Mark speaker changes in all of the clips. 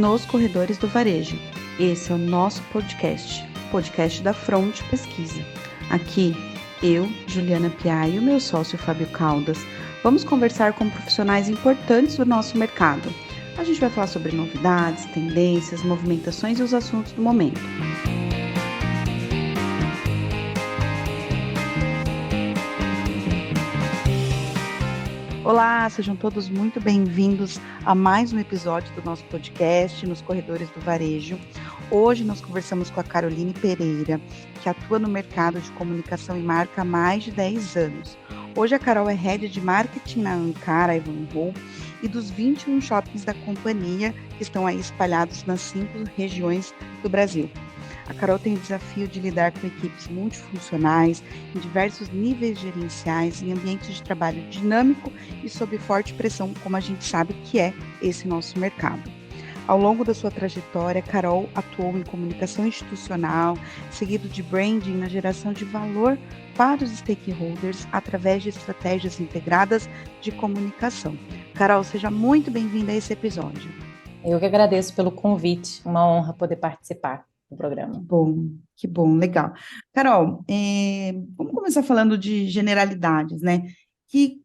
Speaker 1: nos corredores do varejo. Esse é o nosso podcast, podcast da Front Pesquisa. Aqui, eu, Juliana Piá e o meu sócio Fábio Caldas, vamos conversar com profissionais importantes do nosso mercado. A gente vai falar sobre novidades, tendências, movimentações e os assuntos do momento. Olá, sejam todos muito bem-vindos a mais um episódio do nosso podcast, Nos Corredores do Varejo. Hoje nós conversamos com a Caroline Pereira, que atua no mercado de comunicação e marca há mais de 10 anos. Hoje a Carol é head de marketing na Ancara Ivanhoe e dos 21 shoppings da companhia que estão aí espalhados nas 5 regiões do Brasil. A Carol tem o desafio de lidar com equipes multifuncionais, em diversos níveis gerenciais, em ambientes de trabalho dinâmico e sob forte pressão, como a gente sabe que é esse nosso mercado. Ao longo da sua trajetória, Carol atuou em comunicação institucional, seguido de branding na geração de valor para os stakeholders através de estratégias integradas de comunicação. Carol, seja muito bem-vinda a esse episódio.
Speaker 2: Eu que agradeço pelo convite, uma honra poder participar do programa.
Speaker 1: Que bom, legal. Carol, vamos começar falando de generalidades, né?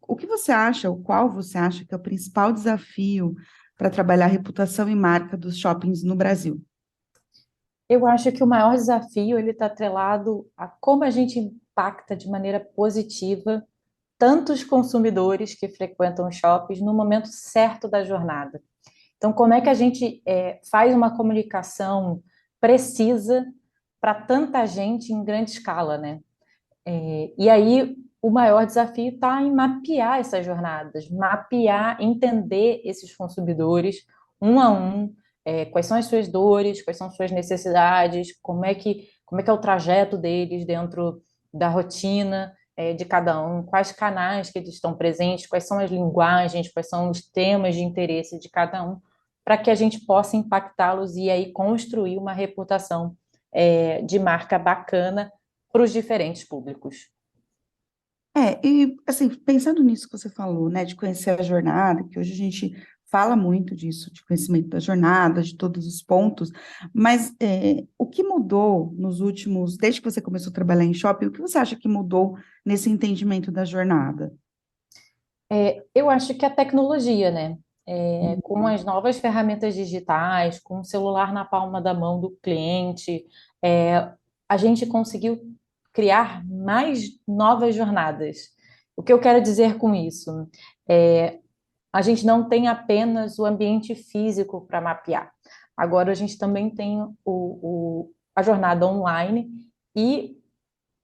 Speaker 1: O que você acha, o qual você acha que é o principal desafio para trabalhar a reputação e marca dos shoppings no Brasil?
Speaker 2: Eu acho que o maior desafio ele está atrelado a como a gente impacta de maneira positiva tantos consumidores que frequentam os shoppings no momento certo da jornada. Então, como é que a gente faz uma comunicação precisa para tanta gente em grande escala, né? E aí, o maior desafio está em mapear essas jornadas, mapear, entender esses consumidores um a um, quais são as suas dores, quais são as suas necessidades, como é que é o trajeto deles dentro da rotina de cada um, quais canais que eles estão presentes, quais são as linguagens, quais são os temas de interesse de cada um, para que a gente possa impactá-los e aí construir uma reputação de marca bacana para os diferentes públicos.
Speaker 1: E assim, pensando nisso que você falou, né, de conhecer a jornada, que hoje a gente fala muito disso, de conhecimento da jornada, de todos os pontos, mas o que mudou nos últimos, desde que você começou a trabalhar em shopping, o que você acha que mudou nesse entendimento da jornada?
Speaker 2: Eu acho que a tecnologia, né? Com as novas ferramentas digitais, com o celular na palma da mão do cliente, a gente conseguiu criar mais novas jornadas. O que eu quero dizer com isso? A gente não tem apenas o ambiente físico para mapear. Agora a gente também tem a jornada online e,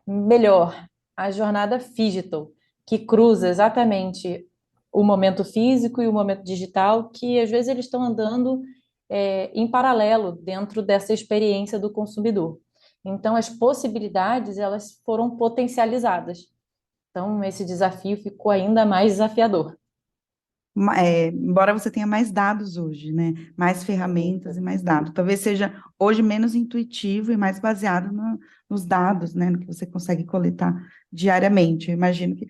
Speaker 2: melhor, a jornada digital, que cruza exatamente o momento físico e o momento digital, que às vezes eles estão andando em paralelo dentro dessa experiência do consumidor. Então, as possibilidades elas foram potencializadas. Então, esse desafio ficou ainda mais desafiador.
Speaker 1: Embora você tenha mais dados hoje, né? Mais ferramentas e mais dados. Talvez seja hoje menos intuitivo e mais baseado nos dados, né? No que você consegue coletar diariamente. Eu imagino que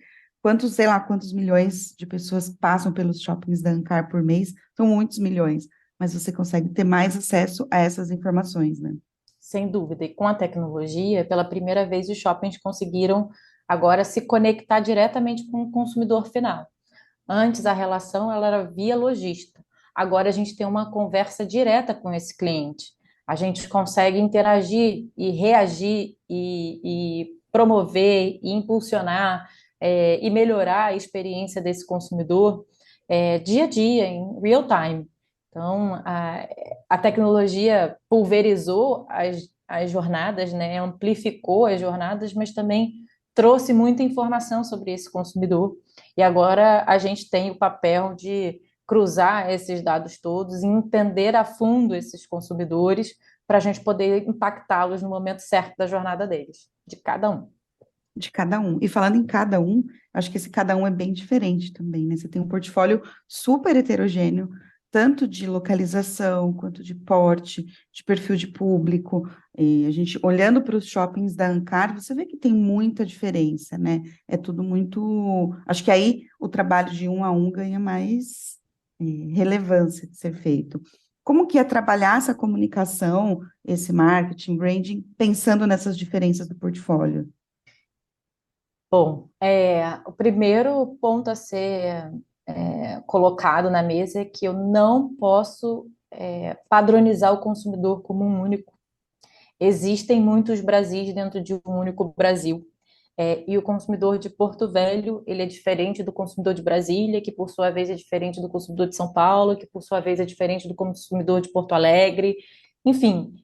Speaker 1: sei lá, quantos milhões de pessoas passam pelos shoppings da Ancar por mês, são muitos milhões, mas você consegue ter mais acesso a essas informações, né?
Speaker 2: Sem dúvida. E com a tecnologia, pela primeira vez, os shoppings conseguiram agora se conectar diretamente com o consumidor final. Antes, a relação ela era via lojista. Agora, a gente tem uma conversa direta com esse cliente. A gente consegue interagir e reagir e promover e impulsionar e melhorar a experiência desse consumidor dia a dia, em real time. Então, a tecnologia pulverizou as jornadas, né? Amplificou as jornadas, mas também trouxe muita informação sobre esse consumidor. E agora a gente tem o papel de cruzar esses dados todos e entender a fundo esses consumidores para a gente poder impactá-los no momento certo da jornada deles, de cada um.
Speaker 1: De cada um. E falando em cada um, acho que esse cada um é bem diferente também, né? Você tem um portfólio super heterogêneo, tanto de localização, quanto de porte, de perfil de público. E a gente, olhando para os shoppings da Ancar, você vê que tem muita diferença, né? É tudo muito. Acho que aí o trabalho de um a um ganha mais relevância de ser feito. Como que é trabalhar essa comunicação, esse marketing, branding, pensando nessas diferenças do portfólio?
Speaker 2: Bom, o primeiro ponto a ser colocado na mesa é que eu não posso padronizar o consumidor como um único. Existem muitos Brasis dentro de um único Brasil. E o consumidor de Porto Velho, ele é diferente do consumidor de Brasília, que por sua vez é diferente do consumidor de São Paulo, que por sua vez é diferente do consumidor de Porto Alegre. Enfim,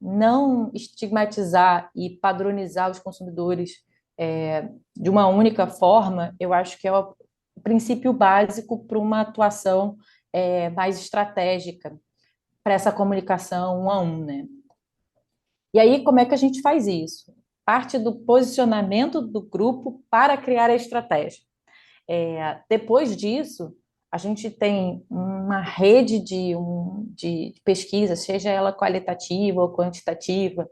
Speaker 2: não estigmatizar e padronizar os consumidores de uma única forma, eu acho que é o princípio básico para uma atuação mais estratégica, para essa comunicação um a um, né? E aí, como é que a gente faz isso? Parte do posicionamento do grupo para criar a estratégia. Depois disso, a gente tem uma rede de pesquisa, seja ela qualitativa ou quantitativa,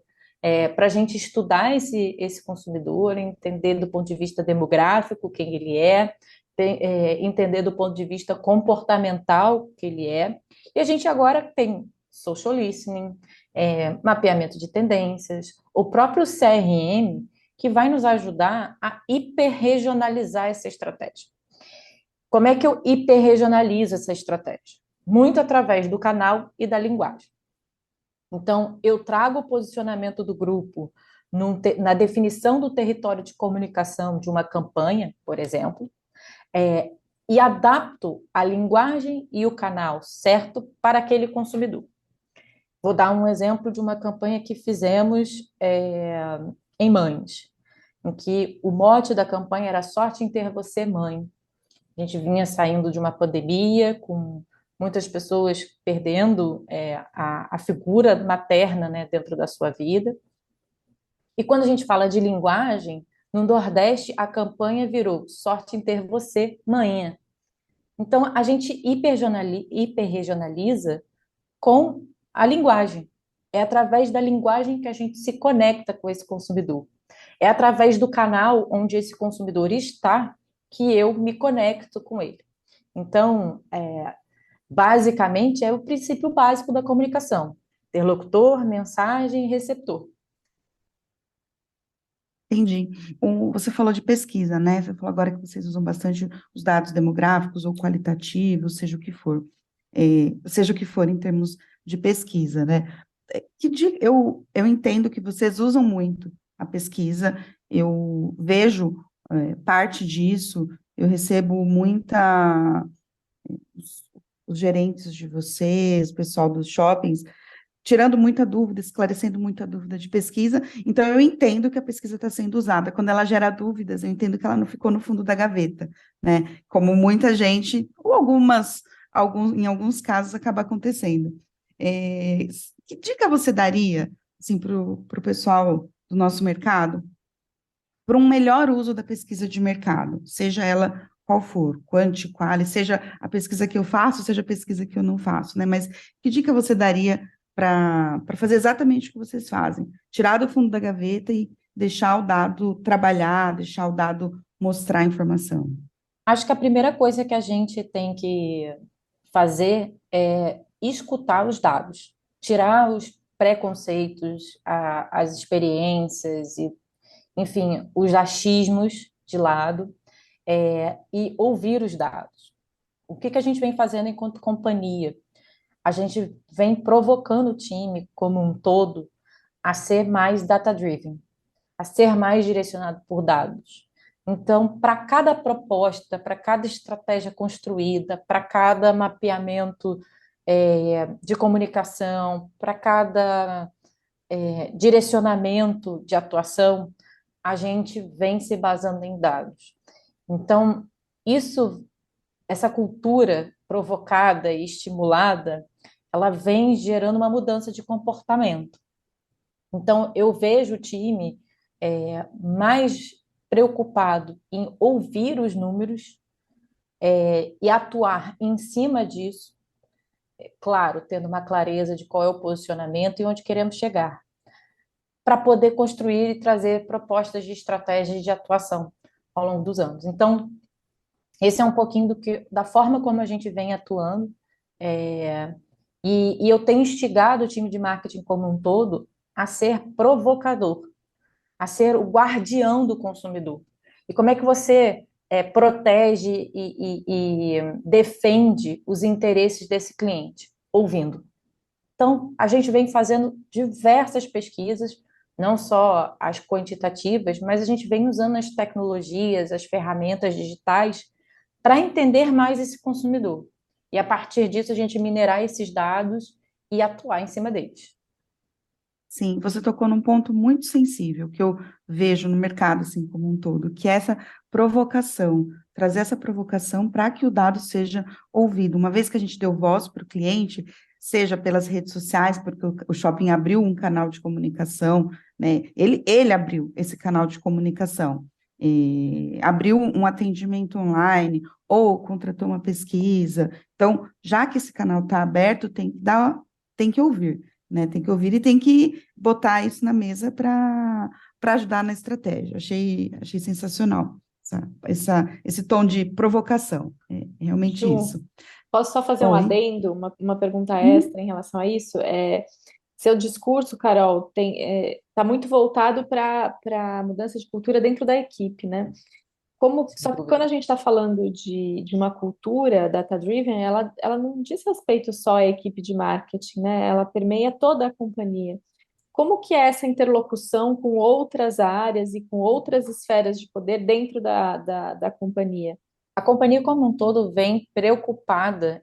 Speaker 2: para a gente estudar esse consumidor, entender do ponto de vista demográfico quem ele é, entender do ponto de vista comportamental que ele é. E a gente agora tem social listening, mapeamento de tendências, o próprio CRM, que vai nos ajudar a hiperregionalizar essa estratégia. Como é que eu hiperregionalizo essa estratégia? Muito através do canal e da linguagem. Então, eu trago o posicionamento do grupo na definição do território de comunicação de uma campanha, por exemplo, e adapto a linguagem e o canal certo para aquele consumidor. Vou dar um exemplo de uma campanha que fizemos em Mães, em que o mote da campanha era Sorte em Ter Você, Mãe. A gente vinha saindo de uma pandemia, com muitas pessoas perdendo a figura materna, né, dentro da sua vida. E quando a gente fala de linguagem, no Nordeste a campanha virou Sorte em Ter Você, Mãe. Então a gente hiperregionaliza com a linguagem. É através da linguagem que a gente se conecta com esse consumidor. É através do canal onde esse consumidor está que eu me conecto com ele. Então, basicamente, é o princípio básico da comunicação: interlocutor, mensagem e receptor.
Speaker 1: Entendi. Você falou de pesquisa, né? Você falou agora que vocês usam bastante os dados demográficos ou qualitativos, seja o que for. Seja o que for em termos de pesquisa, né? Eu entendo que vocês usam muito a pesquisa, eu vejo parte disso, eu recebo os, os gerentes de vocês, o pessoal dos shoppings, tirando muita dúvida, esclarecendo muita dúvida de pesquisa. Então, eu entendo que a pesquisa está sendo usada. Quando ela gera dúvidas, eu entendo que ela não ficou no fundo da gaveta, né? Como muita gente, ou em alguns casos, acaba acontecendo. É, que dica você daria, assim, para o pessoal do nosso mercado, para um melhor uso da pesquisa de mercado, seja ela qual for, quanti, quali, seja a pesquisa que eu faço, seja a pesquisa que eu não faço, né? Mas que dica você daria para fazer exatamente o que vocês fazem? Tirar do fundo da gaveta e deixar o dado trabalhar, deixar o dado mostrar a informação.
Speaker 2: Acho que a primeira coisa que a gente tem que fazer é escutar os dados, tirar os preconceitos, as experiências e, enfim, os achismos de lado, e ouvir os dados. O que a gente vem fazendo enquanto companhia? A gente vem provocando o time como um todo a ser mais data-driven, a ser mais direcionado por dados. Então, para cada proposta, para cada estratégia construída, para cada mapeamento de comunicação, para cada direcionamento de atuação, a gente vem se basando em dados. Então, essa cultura provocada e estimulada, ela vem gerando uma mudança de comportamento. Então, eu vejo o time mais preocupado em ouvir os números e atuar em cima disso, claro, tendo uma clareza de qual é o posicionamento e onde queremos chegar, para poder construir e trazer propostas de estratégias de atuação ao longo dos anos. Então, esse é um pouquinho da forma como a gente vem atuando. E eu tenho instigado o time de marketing como um todo a ser provocador, a ser o guardião do consumidor. E como é que você protege e defende os interesses desse cliente? Ouvindo. Então, a gente vem fazendo diversas pesquisas, não só as quantitativas, mas a gente vem usando as tecnologias, as ferramentas digitais para entender mais esse consumidor. E a partir disso, a gente minerar esses dados e atuar em cima deles.
Speaker 1: Sim, você tocou num ponto muito sensível que eu vejo no mercado assim como um todo, que é essa provocação, trazer essa provocação para que o dado seja ouvido. Uma vez que a gente deu voz para o cliente, seja pelas redes sociais, porque o shopping abriu um canal de comunicação, né? Ele abriu esse canal de comunicação, abriu um atendimento online ou contratou uma pesquisa. Então, já que esse canal está aberto, tem que ouvir, né? Tem que ouvir e tem que botar isso na mesa para ajudar na estratégia. Achei sensacional esse tom de provocação. É realmente
Speaker 3: Ju,
Speaker 1: isso.
Speaker 3: posso só fazer um
Speaker 1: Oi?
Speaker 3: adendo, uma pergunta
Speaker 1: Uhum.
Speaker 3: extra em relação a isso? Seu discurso, Carol, tá muito voltado para mudança de cultura dentro da equipe, né?
Speaker 2: Sem
Speaker 3: Só que quando
Speaker 2: dúvida.
Speaker 3: a gente está falando de uma cultura data-driven, ela não diz respeito só à equipe de marketing, né? Ela permeia toda a companhia. Como que é essa interlocução com outras áreas e com outras esferas de poder dentro da companhia?
Speaker 2: A companhia como um todo vem preocupada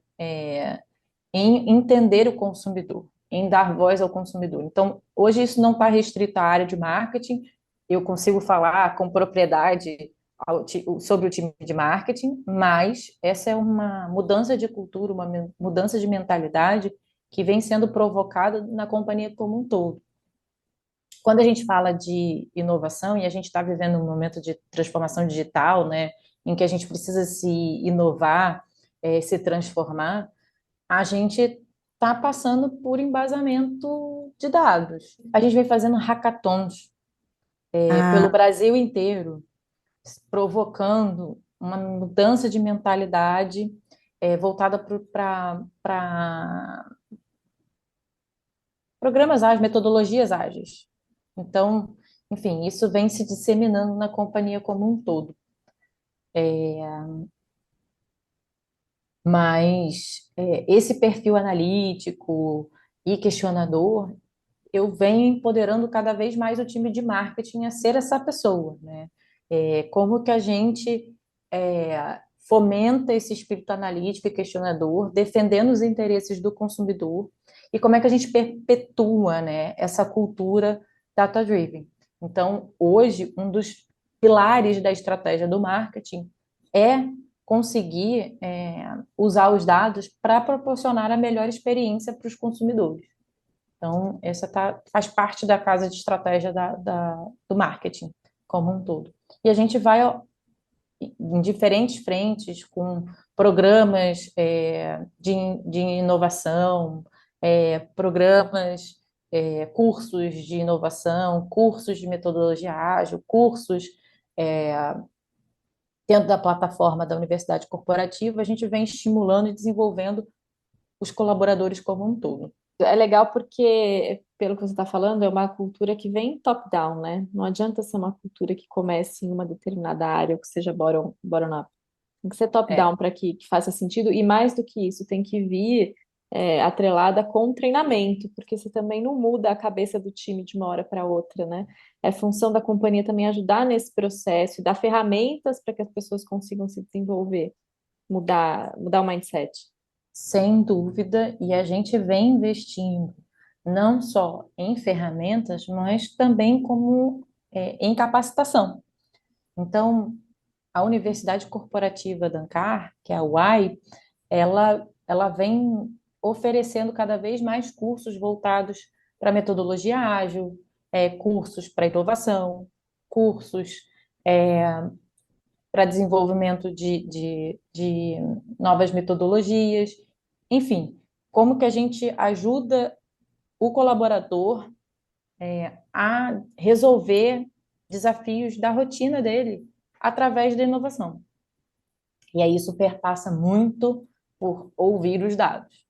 Speaker 2: em entender o consumidor, em dar voz ao consumidor. Então, hoje isso não está restrito à área de marketing, eu consigo falar com propriedade sobre o time de marketing, mas essa é uma mudança de cultura, uma mudança de mentalidade que vem sendo provocada na companhia como um todo. Quando a gente fala de inovação, e a gente está vivendo um momento de transformação digital, né, em que a gente precisa se inovar, se transformar, a gente está passando por embasamento de dados. A gente vem fazendo hackathons pelo
Speaker 1: Ah,
Speaker 2: Brasil inteiro, provocando uma mudança de mentalidade voltada para programas ágeis, metodologias ágeis. Então, enfim, isso vem se disseminando na companhia como um todo. Mas esse perfil analítico e questionador, eu venho empoderando cada vez mais o time de marketing a ser essa pessoa, né? Como que a gente fomenta esse espírito analítico e questionador, defendendo os interesses do consumidor, e como é que a gente perpetua, né, essa cultura data-driven. Então, hoje, um dos pilares da estratégia do marketing é conseguir usar os dados para proporcionar a melhor experiência para os consumidores. Então, faz parte da casa de estratégia do marketing como um todo. E a gente vai em diferentes frentes com programas de inovação, programas, cursos de inovação, cursos de metodologia ágil, cursos é, dentro da plataforma da Universidade Corporativa, a gente vem estimulando e desenvolvendo os colaboradores como um todo.
Speaker 3: É legal porque, pelo que você está falando, é uma cultura que vem top-down, né? Não adianta ser uma cultura que comece em uma determinada área ou que seja bottom-up. Tem que ser
Speaker 2: É,
Speaker 3: top-down para que faça sentido, e mais do que isso, tem que vir atrelada com treinamento, porque você também não muda a cabeça do time de uma hora para outra, né? É função da companhia também ajudar nesse processo e dar ferramentas para que as pessoas consigam se desenvolver, mudar o mindset.
Speaker 2: sem dúvida, e a gente vem investindo não só em ferramentas, mas também como em capacitação. Então, a Universidade Corporativa da Ancar, que é a UAI, ela vem oferecendo cada vez mais cursos voltados para metodologia ágil, cursos para inovação, cursos para desenvolvimento de novas metodologias, enfim, como que a gente ajuda o colaborador a resolver desafios da rotina dele através da inovação. E aí isso perpassa muito por ouvir os dados.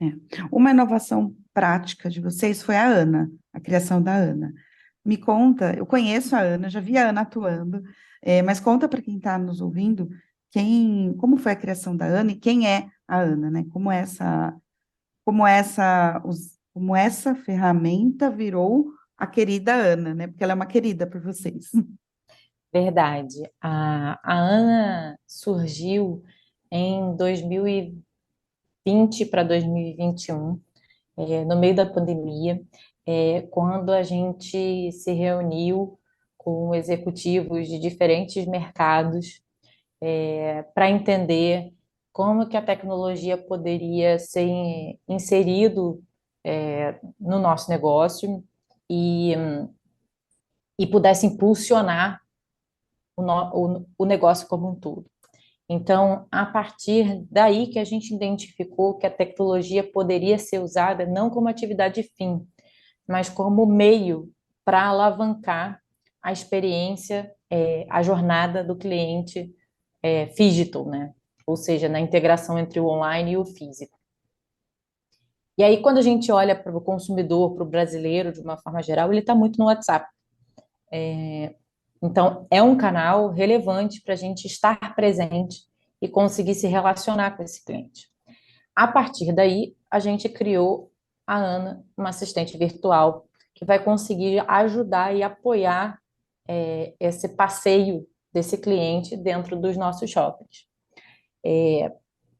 Speaker 1: É. Uma inovação prática de vocês foi a Ana, a criação da Ana. Me conta, eu conheço a Ana, já vi a Ana atuando, mas conta para quem está nos ouvindo como foi a criação da Ana e quem é a Ana, né? Como essa ferramenta virou a querida Ana, né? Porque ela é uma querida por vocês.
Speaker 2: Verdade. A Ana surgiu em 2020 para 2021, no meio da pandemia, quando a gente se reuniu com executivos de diferentes mercados, para entender como que a tecnologia poderia ser inserido, no nosso negócio e, e pudesse impulsionar o negócio como um todo. Então, a partir daí que a gente identificou que a tecnologia poderia ser usada não como atividade fim, mas como meio para alavancar a experiência, a jornada do cliente, phygital, né? Ou seja, na integração entre o online e o físico. E aí, quando a gente olha para o consumidor, para o brasileiro, de uma forma geral, ele está muito no WhatsApp. Então, é um canal relevante para a gente estar presente e conseguir se relacionar com esse cliente. A partir daí, a gente criou a Ana, uma assistente virtual, que vai conseguir ajudar e apoiar esse passeio desse cliente dentro dos nossos shoppings.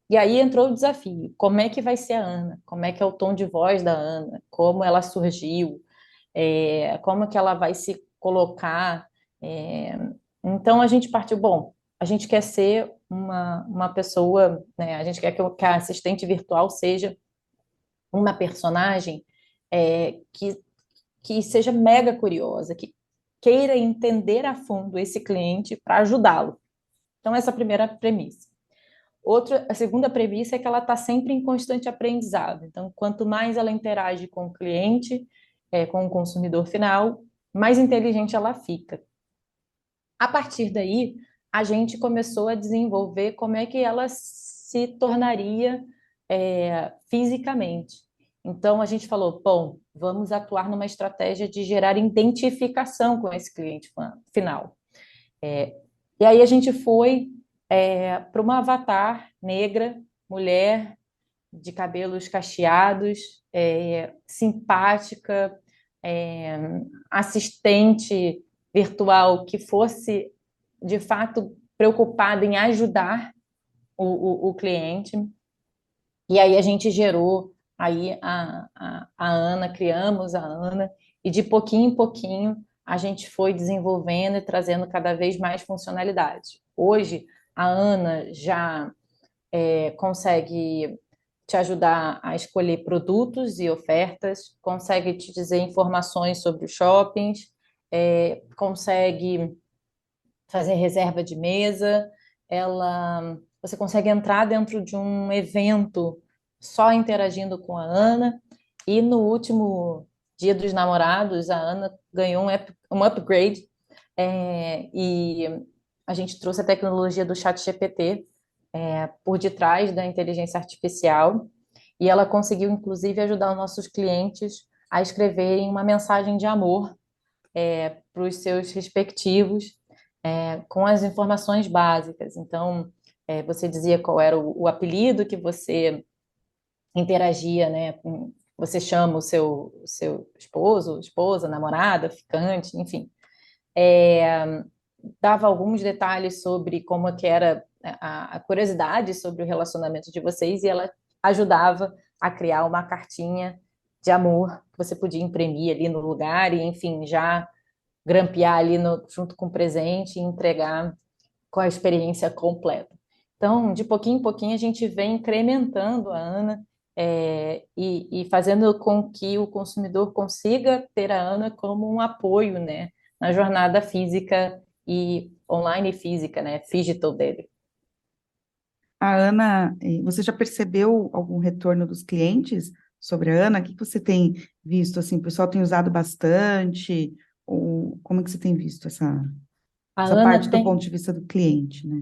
Speaker 2: E aí entrou o desafio: como é que vai ser a Ana? Como é que é o tom de voz da Ana? Como ela surgiu? Como que ela vai se colocar? É, então a gente partiu, bom, a gente quer ser uma pessoa, né? A gente quer que a assistente virtual seja uma personagem que seja mega curiosa, que queira entender a fundo esse cliente para ajudá-lo. Então, essa é a primeira premissa. A segunda premissa é que ela está sempre em constante aprendizado. Então, quanto mais ela interage com o cliente, com o consumidor final, mais inteligente ela fica. A partir daí, a gente começou a desenvolver como é que ela se tornaria fisicamente. Então, a gente falou, bom, vamos atuar numa estratégia de gerar identificação com esse cliente final. E aí a gente foi para uma avatar negra, mulher, de cabelos cacheados, simpática, assistente virtual que fosse, de fato, preocupada em ajudar o cliente. E aí a gente gerou aí a Ana, criamos a Ana, e de pouquinho em pouquinho a gente foi desenvolvendo e trazendo cada vez mais funcionalidades. Hoje, a Ana já consegue te ajudar a escolher produtos e ofertas, consegue te dizer informações sobre os shoppings, consegue fazer reserva de mesa, você consegue entrar dentro de um evento só interagindo com a Ana, e no último Dia dos Namorados, a Ana ganhou um upgrade, e a gente trouxe a tecnologia do ChatGPT por detrás da inteligência artificial, e ela conseguiu, inclusive, ajudar os nossos clientes a escreverem uma mensagem de amor para os seus respectivos, com as informações básicas. Então, você dizia qual era o apelido que você interagia, né? Você chama o seu esposo, esposa, namorada, ficante, enfim. Dava alguns detalhes sobre como que era a curiosidade sobre o relacionamento de vocês, e ela ajudava a criar uma cartinha de amor que você podia imprimir ali no lugar e, enfim, já grampear ali junto com o presente e entregar com a experiência completa. Então, de pouquinho em pouquinho, a gente vem incrementando a Ana, e fazendo com que o consumidor consiga ter a Ana como um apoio, né, na jornada física e online e física, né, digital dele.
Speaker 1: A Ana, você já percebeu algum retorno dos clientes sobre a Ana? O que que você tem visto, assim, o pessoal tem usado bastante? Ou como é que você tem visto
Speaker 2: A
Speaker 1: essa
Speaker 2: Ana
Speaker 1: parte do ponto
Speaker 2: tem
Speaker 1: de vista do cliente, né?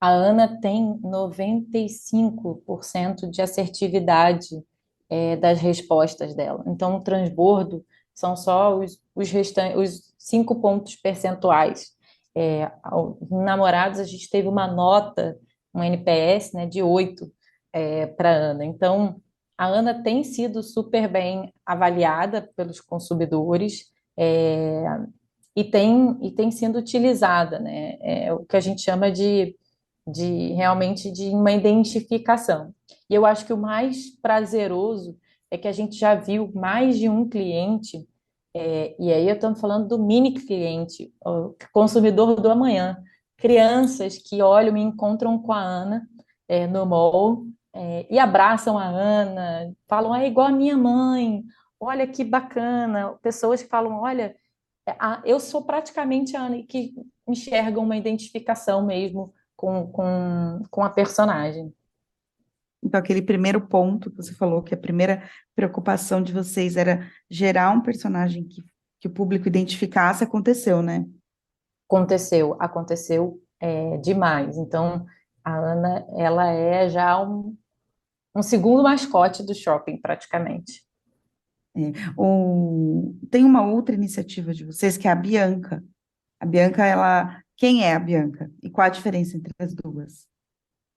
Speaker 2: A Ana tem 95% de assertividade das respostas dela. Então, o transbordo são só os 5 pontos percentuais. Namorados, a gente teve uma nota, um NPS, né, de 8 para a Ana. Então, a Ana tem sido super bem avaliada pelos consumidores, é, e tem sido utilizada, né? É o que a gente chama de realmente de uma identificação. E eu acho que o mais prazeroso é que a gente já viu mais de um cliente, e aí eu estou falando do mini cliente, o consumidor do amanhã, crianças que olham e encontram com a Ana no mall, e abraçam a Ana, falam, é igual a minha mãe, olha que bacana. Pessoas que falam, olha, eu sou praticamente a Ana, e que enxergam uma identificação mesmo com a personagem.
Speaker 1: Então, aquele primeiro ponto que você falou, que a primeira preocupação de vocês era gerar um personagem que o público identificasse, aconteceu, né?
Speaker 2: Aconteceu demais. Então, a Ana, ela é já um segundo mascote do shopping, praticamente.
Speaker 1: Tem uma outra iniciativa de vocês, que é a Bianca. A Bianca, quem é a Bianca? E qual a diferença entre as duas?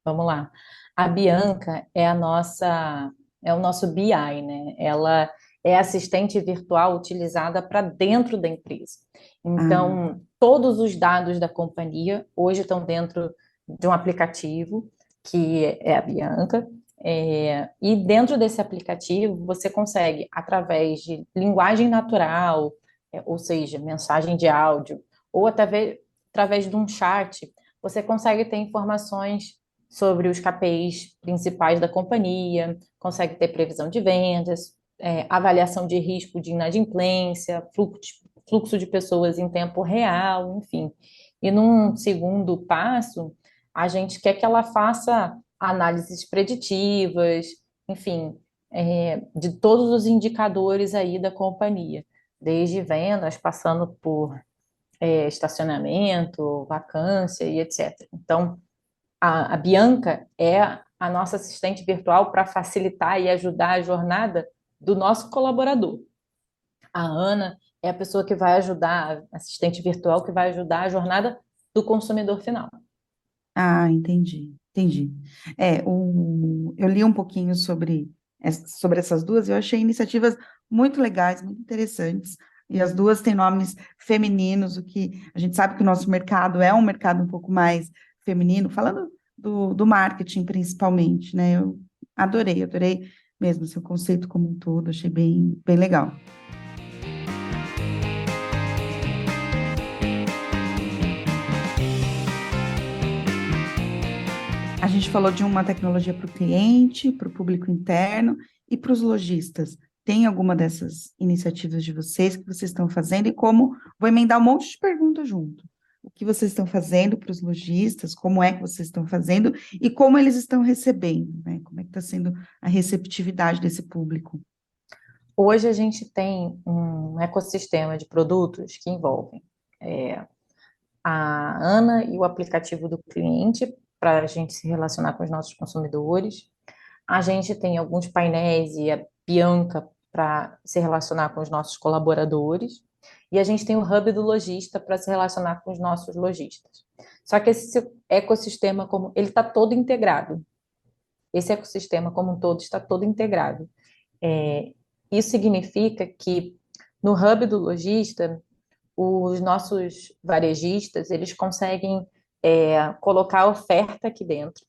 Speaker 2: Vamos lá. A Bianca é o nosso BI, né? Ela é assistente virtual utilizada para dentro da empresa.
Speaker 1: Ah,
Speaker 2: Então, todos os dados da companhia hoje estão dentro de um aplicativo que é a Bianca. E dentro desse aplicativo, você consegue, através de linguagem natural, ou seja, mensagem de áudio, ou através de um chat, você consegue ter informações sobre os KPIs principais da companhia, consegue ter previsão de vendas, avaliação de risco de inadimplência, fluxo de pessoas em tempo real, enfim. E num segundo passo, a gente quer que ela faça análises preditivas, enfim, de todos os indicadores aí da companhia, desde vendas, passando por estacionamento, vacância e etc. Então, a Bianca é a nossa assistente virtual para facilitar e ajudar a jornada do nosso colaborador. A Ana é a pessoa que vai ajudar, a assistente virtual que vai ajudar a jornada do consumidor final.
Speaker 1: entendi. Eu li um pouquinho sobre essas duas, e eu achei iniciativas muito legais, muito interessantes, e as duas têm nomes femininos, o que a gente sabe que o nosso mercado é um mercado um pouco mais feminino, falando do marketing principalmente, né? Eu adorei mesmo seu conceito como um todo, achei bem legal. A gente falou de uma tecnologia para o cliente, para o público interno e para os lojistas. Tem alguma dessas iniciativas de vocês que vocês estão fazendo? E como, vou emendar um monte de perguntas junto. O que vocês estão fazendo para os lojistas? Como é que vocês estão fazendo? E como eles estão recebendo, né? Como é que está sendo a receptividade desse público?
Speaker 2: Hoje a gente tem um ecossistema de produtos que envolvem a Ana e o aplicativo do cliente para a gente se relacionar com os nossos consumidores. A gente tem alguns painéis e a Bianca para se relacionar com os nossos colaboradores. E a gente tem o Hub do lojista para se relacionar com os nossos lojistas. Só que esse ecossistema, como ele está todo integrado. Esse ecossistema como um todo está todo integrado. Isso significa que no Hub do lojista, os nossos varejistas, eles conseguem colocar a oferta aqui dentro.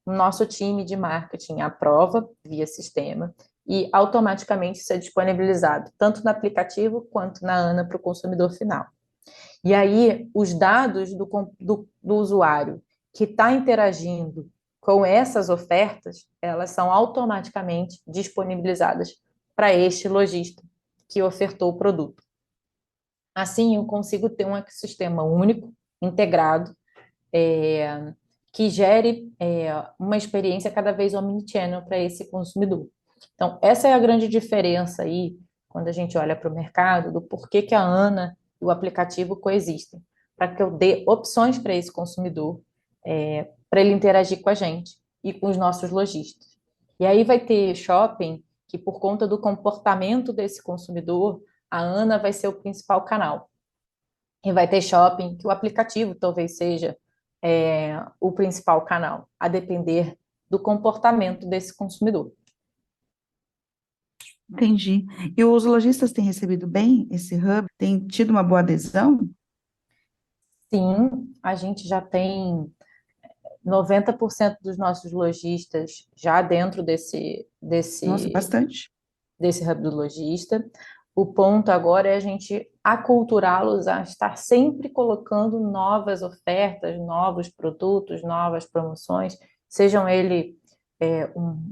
Speaker 2: O nosso time de marketing aprova via sistema e automaticamente isso é disponibilizado tanto no aplicativo quanto na ANA para o consumidor final. E aí, os dados do usuário que está interagindo com essas ofertas, elas são automaticamente disponibilizadas para este lojista que ofertou o produto. Assim, eu consigo ter um ecossistema único, integrado, que gere uma experiência cada vez omnichannel para esse consumidor. Então, essa é a grande diferença aí, quando a gente olha para o mercado, do porquê que a ANA e o aplicativo coexistem, para que eu dê opções para esse consumidor, para ele interagir com a gente e com os nossos lojistas. E aí vai ter shopping que, por conta do comportamento desse consumidor, a Ana vai ser o principal canal. E vai ter shopping que o aplicativo talvez seja o principal canal, a depender do comportamento desse consumidor.
Speaker 1: Entendi. E os lojistas têm recebido bem esse hub? Tem tido uma boa adesão?
Speaker 2: Sim, a gente já tem 90% dos nossos lojistas já dentro
Speaker 1: Nossa, bastante.
Speaker 2: desse hub do lojista. O ponto agora é a gente aculturá-los a estar sempre colocando novas ofertas, novos produtos, novas promoções, sejam ele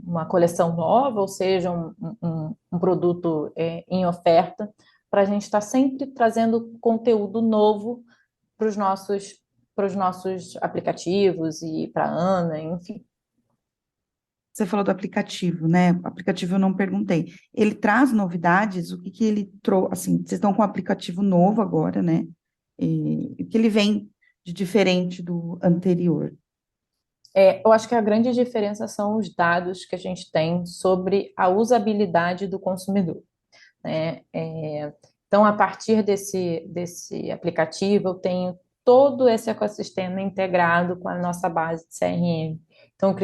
Speaker 2: uma coleção nova ou seja um produto em oferta, para a gente estar sempre trazendo conteúdo novo para os nossos aplicativos e para a Ana, enfim.
Speaker 1: Você falou do aplicativo, né? O aplicativo eu não perguntei. Ele traz novidades? O que que ele trouxe? Assim, vocês estão com um aplicativo novo agora, né? E o que ele vem de diferente do anterior?
Speaker 2: Eu acho que a grande diferença são os dados que a gente tem sobre a usabilidade do consumidor, né? Então, a partir desse aplicativo, eu tenho todo esse ecossistema integrado com a nossa base de CRM. Então,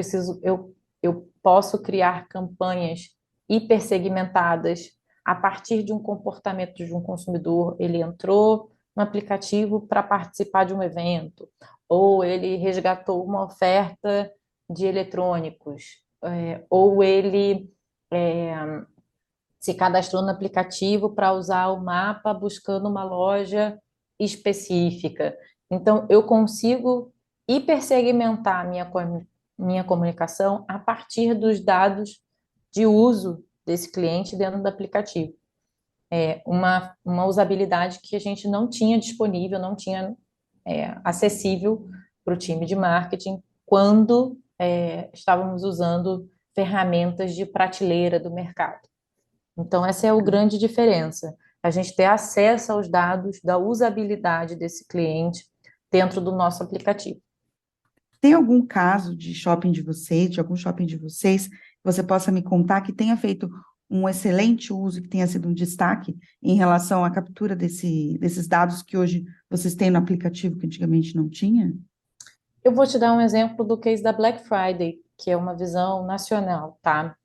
Speaker 2: eu posso criar campanhas hipersegmentadas a partir de um comportamento de um consumidor. Ele entrou no aplicativo para participar de um evento, ou ele resgatou uma oferta de eletrônicos, ou ele é, se cadastrou no aplicativo para usar o mapa buscando uma loja específica. Então, eu consigo hipersegmentar minha comunicação a partir dos dados de uso desse cliente dentro do aplicativo. Uma usabilidade que a gente não tinha disponível, não tinha acessível para o time de marketing quando estávamos usando ferramentas de prateleira do mercado. Então, essa é a grande diferença. A gente ter acesso aos dados da usabilidade desse cliente dentro do nosso aplicativo.
Speaker 1: Tem algum caso de shopping de vocês, de algum shopping de vocês, que você possa me contar que tenha feito um excelente uso, que tenha sido um destaque em relação à captura desses dados que hoje vocês têm no aplicativo que antigamente não tinha?
Speaker 2: Eu vou te dar um exemplo do case da Black Friday, que é uma visão nacional, tá?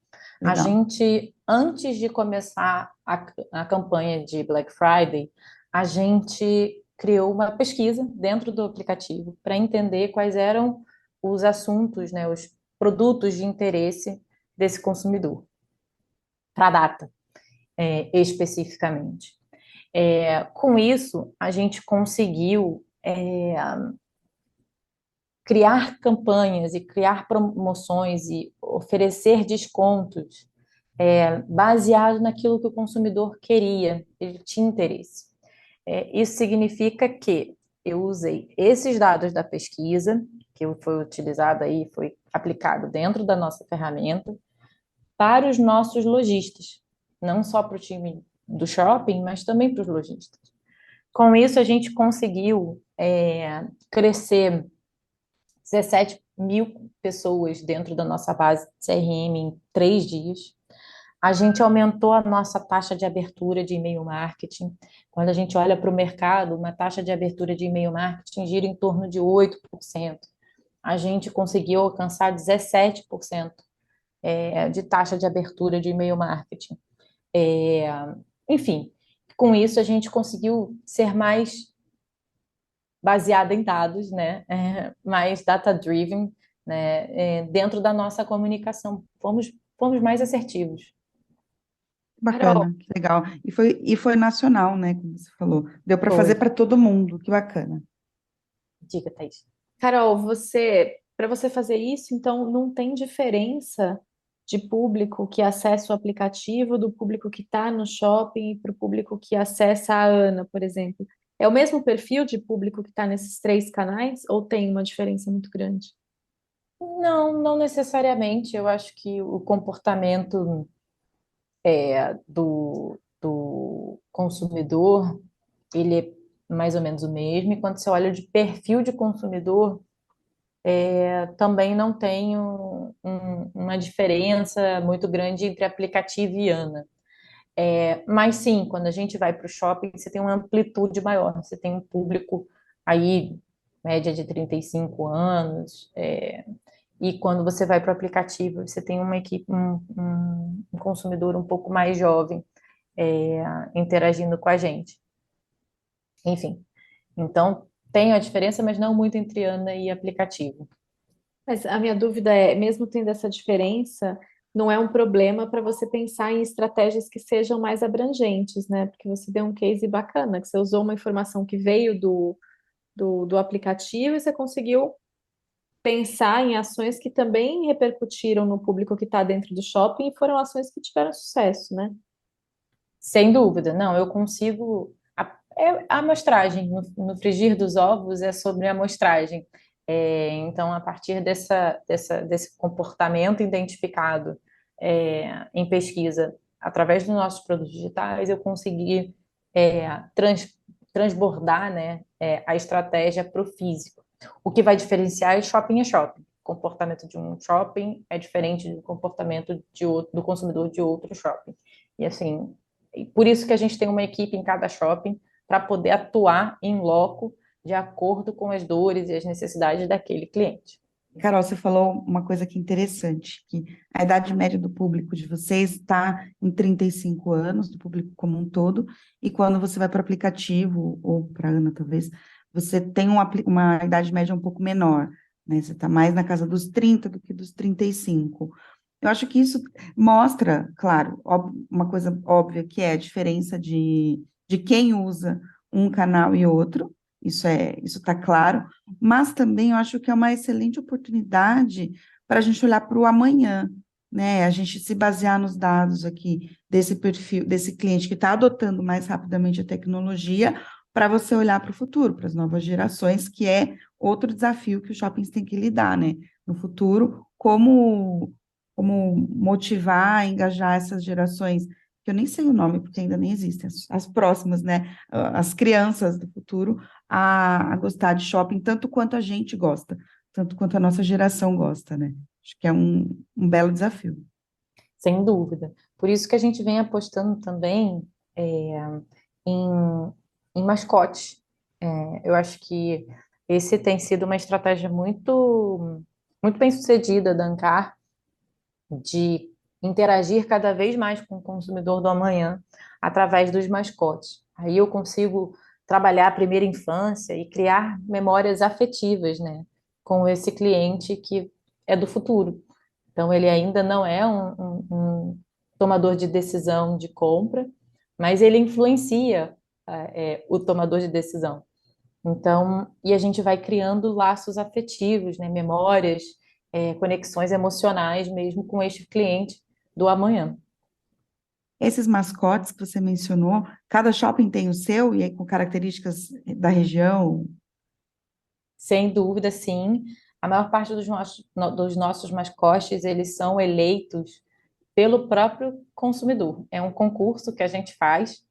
Speaker 2: A
Speaker 1: Legal.
Speaker 2: gente, antes de começar a campanha de Black Friday, a gente criou uma pesquisa dentro do aplicativo para entender quais eram os assuntos, né, os produtos de interesse desse consumidor, para a data, especificamente. Com isso, a gente conseguiu criar campanhas e criar promoções e oferecer descontos baseado naquilo que o consumidor queria, ele tinha interesse. Isso significa que eu usei esses dados da pesquisa, que foi utilizado aí, foi aplicado dentro da nossa ferramenta, para os nossos lojistas, não só para o time do shopping, mas também para os lojistas. Com isso, a gente conseguiu crescer 17 mil pessoas dentro da nossa base de CRM em 3 dias. A gente aumentou a nossa taxa de abertura de e-mail marketing. Quando a gente olha para o mercado, uma taxa de abertura de e-mail marketing gira em torno de 8%. A gente conseguiu alcançar 17% de taxa de abertura de e-mail marketing. Enfim, com isso a gente conseguiu ser mais baseada em dados, né? Mais data-driven, né? Dentro da nossa comunicação. Fomos mais assertivos.
Speaker 3: Carol,
Speaker 1: Bacana, que legal. E foi nacional, né, como você falou. Deu para
Speaker 2: Foi.
Speaker 1: fazer para todo mundo, que bacana.
Speaker 2: Diga, Thaís.
Speaker 3: Carol, para você fazer isso, então não tem diferença de público que acessa o aplicativo do público que está no shopping para o público que acessa a Ana, por exemplo. É o mesmo perfil de público que está nesses três canais ou tem uma diferença muito grande?
Speaker 2: Não, não necessariamente. Eu acho que o comportamento do consumidor, ele é mais ou menos o mesmo. E quando você olha de perfil de consumidor, também não tem uma diferença muito grande entre aplicativo e ANA. Mas sim, quando a gente vai para o shopping, você tem uma amplitude maior, você tem um público aí, média de 35 anos, e quando você vai para o aplicativo, você tem uma equipe, um consumidor um pouco mais jovem, interagindo com a gente. Enfim, então tem a diferença, mas não muito entre ANA e aplicativo.
Speaker 3: Mas a minha dúvida é, mesmo tendo essa diferença, não é um problema para você pensar em estratégias que sejam mais abrangentes, né? Porque você deu um case bacana, que você usou uma informação que veio do aplicativo e você conseguiu pensar em ações que também repercutiram no público que está dentro do shopping e foram ações que tiveram sucesso, né?
Speaker 2: Sem dúvida, não, eu consigo. A amostragem, no frigir dos ovos é sobre a amostragem. Então, a partir desse comportamento identificado em pesquisa, através dos nossos produtos digitais, eu consegui transbordar, né, a estratégia para o físico. O que vai diferenciar é shopping a shopping. O comportamento de um shopping é diferente do comportamento do consumidor de outro shopping. E assim, por isso que a gente tem uma equipe em cada shopping para poder atuar em loco de acordo com as dores e as necessidades daquele cliente.
Speaker 1: Carol, você falou uma coisa que é interessante, que a idade média do público de vocês está em 35 anos, do público como um todo, e quando você vai para o aplicativo, ou para a Ana talvez, você tem uma idade média um pouco menor, né? Você está mais na casa dos 30 do que dos 35. Eu acho que isso mostra, claro, uma coisa óbvia, que é a diferença de quem usa um canal e outro, isso está claro, mas também eu acho que é uma excelente oportunidade para a gente olhar para o amanhã, né? A gente se basear nos dados aqui desse perfil, desse cliente que está adotando mais rapidamente a tecnologia, para você olhar para o futuro, para as novas gerações, que é outro desafio que os shoppings têm que lidar, né? No futuro, como motivar, engajar essas gerações, que eu nem sei o nome, porque ainda nem existem, as próximas, né? As crianças do futuro, a gostar de shopping tanto quanto a gente gosta, tanto quanto a nossa geração gosta, né? Acho que é um belo desafio.
Speaker 2: Sem dúvida. Por isso que a gente vem apostando também em, em mascotes. Eu acho que esse tem sido uma estratégia muito bem sucedida da Ancar, de interagir cada vez mais com o consumidor do amanhã através dos mascotes. Aí eu consigo trabalhar a primeira infância e criar memórias afetivas, né, com esse cliente que é do futuro. Então, ele ainda não é um tomador de decisão de compra, mas ele influencia o tomador de decisão. Então, e a gente vai criando laços afetivos, né, memórias, conexões emocionais mesmo com este cliente do amanhã.
Speaker 1: Esses mascotes que você mencionou, cada shopping tem o seu, e aí com características da região.
Speaker 2: Sem dúvida, sim. A maior parte dos nossos mascotes, eles são eleitos pelo próprio consumidor. É um concurso que a gente faz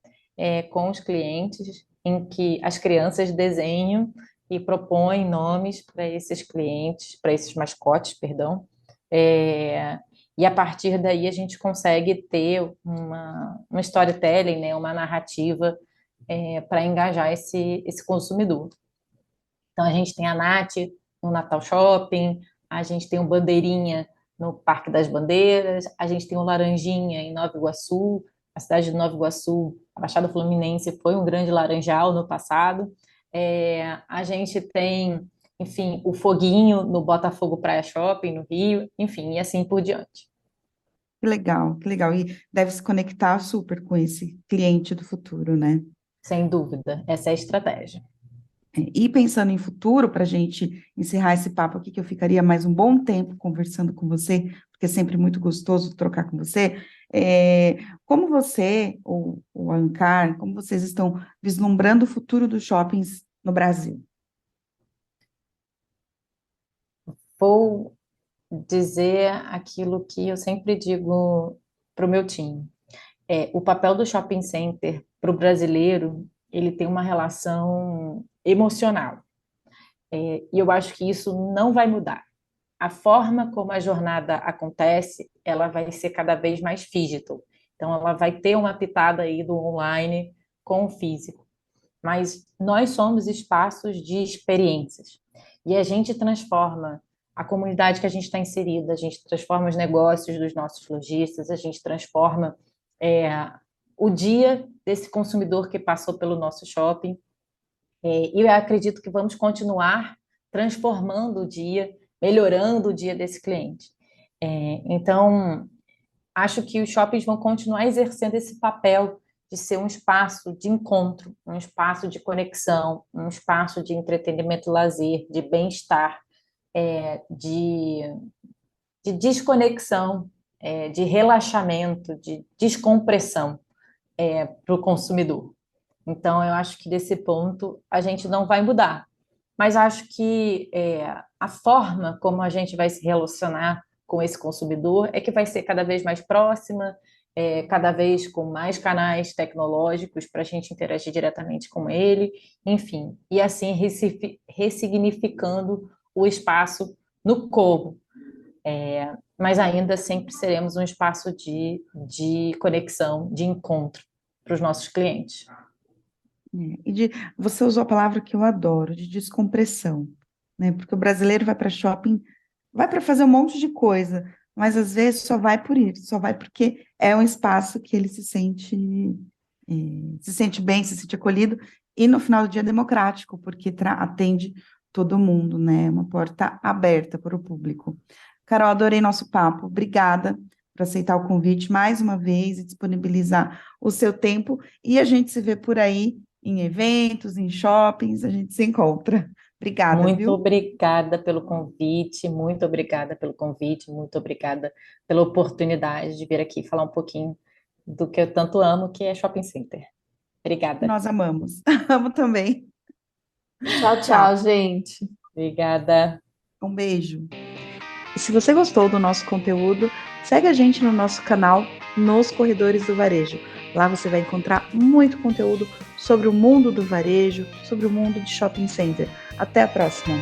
Speaker 2: com os clientes, em que as crianças desenham e propõem nomes para esses clientes, para esses mascotes, perdão. É, e a partir daí a gente consegue ter uma storytelling, né, uma narrativa para engajar esse consumidor. Então, a gente tem a Nath no Natal Shopping, a gente tem o Bandeirinha no Parque das Bandeiras, a gente tem o Laranjinha em Nova Iguaçu, a cidade de Nova Iguaçu, a Baixada Fluminense foi um grande laranjal no passado. A gente tem, enfim, o Foguinho no Botafogo Praia Shopping, no Rio, enfim, e assim por diante.
Speaker 1: Que legal, que legal. E deve se conectar super com esse cliente do futuro, né?
Speaker 2: Sem dúvida, essa é a estratégia.
Speaker 1: E pensando em futuro, para a gente encerrar esse papo aqui, que eu ficaria mais um bom tempo conversando com você, porque é sempre muito gostoso trocar com você. Como você, ou o Ancar, como vocês estão vislumbrando o futuro dos shoppings no Brasil?
Speaker 2: Vou dizer aquilo que eu sempre digo para o meu time. O papel do shopping center para o brasileiro, ele tem uma relação emocional. E eu acho que isso não vai mudar. A forma como a jornada acontece, ela vai ser cada vez mais digital. Então, ela vai ter uma pitada aí do online com o físico. Mas nós somos espaços de experiências. E a gente transforma a comunidade que a gente está inserida, a gente transforma os negócios dos nossos lojistas, a gente transforma o dia desse consumidor que passou pelo nosso shopping. E eu acredito que vamos continuar transformando o dia, melhorando o dia desse cliente. Então, acho que os shoppings vão continuar exercendo esse papel de ser um espaço de encontro, um espaço de conexão, um espaço de entretenimento e lazer, de bem-estar, de desconexão, de relaxamento, de descompressão para o consumidor. Então, eu acho que desse ponto a gente não vai mudar. Mas acho que a forma como a gente vai se relacionar com esse consumidor é que vai ser cada vez mais próxima, cada vez com mais canais tecnológicos para a gente interagir diretamente com ele, enfim, e assim ressignificando o espaço no Corro. Mas ainda sempre seremos um espaço de conexão, de encontro para os nossos clientes.
Speaker 1: Você usou a palavra que eu adoro, de descompressão, né? Porque o brasileiro vai para shopping, vai para fazer um monte de coisa, mas às vezes só vai por isso, só vai porque é um espaço que ele se sente bem, se sente acolhido, e no final do dia é democrático, porque atende todo mundo, né? Uma porta aberta para o público. Carol, adorei nosso papo, obrigada por aceitar o convite mais uma vez e disponibilizar o seu tempo, e a gente se vê por aí em eventos, em shoppings, a gente se encontra. Obrigada,
Speaker 2: Muito
Speaker 1: viu?
Speaker 2: obrigada pelo convite, muito obrigada pelo convite, muito obrigada pela oportunidade de vir aqui falar um pouquinho do que eu tanto amo, que é shopping center. Obrigada.
Speaker 1: Nós amamos. Amo também.
Speaker 3: Tchau,
Speaker 1: Tchau.
Speaker 3: tchau, gente.
Speaker 2: Obrigada.
Speaker 1: Um beijo. E se você gostou do nosso conteúdo, segue a gente no nosso canal Nos Corredores do Varejo. Lá você vai encontrar muito conteúdo sobre o mundo do varejo, sobre o mundo de shopping center. Até a próxima!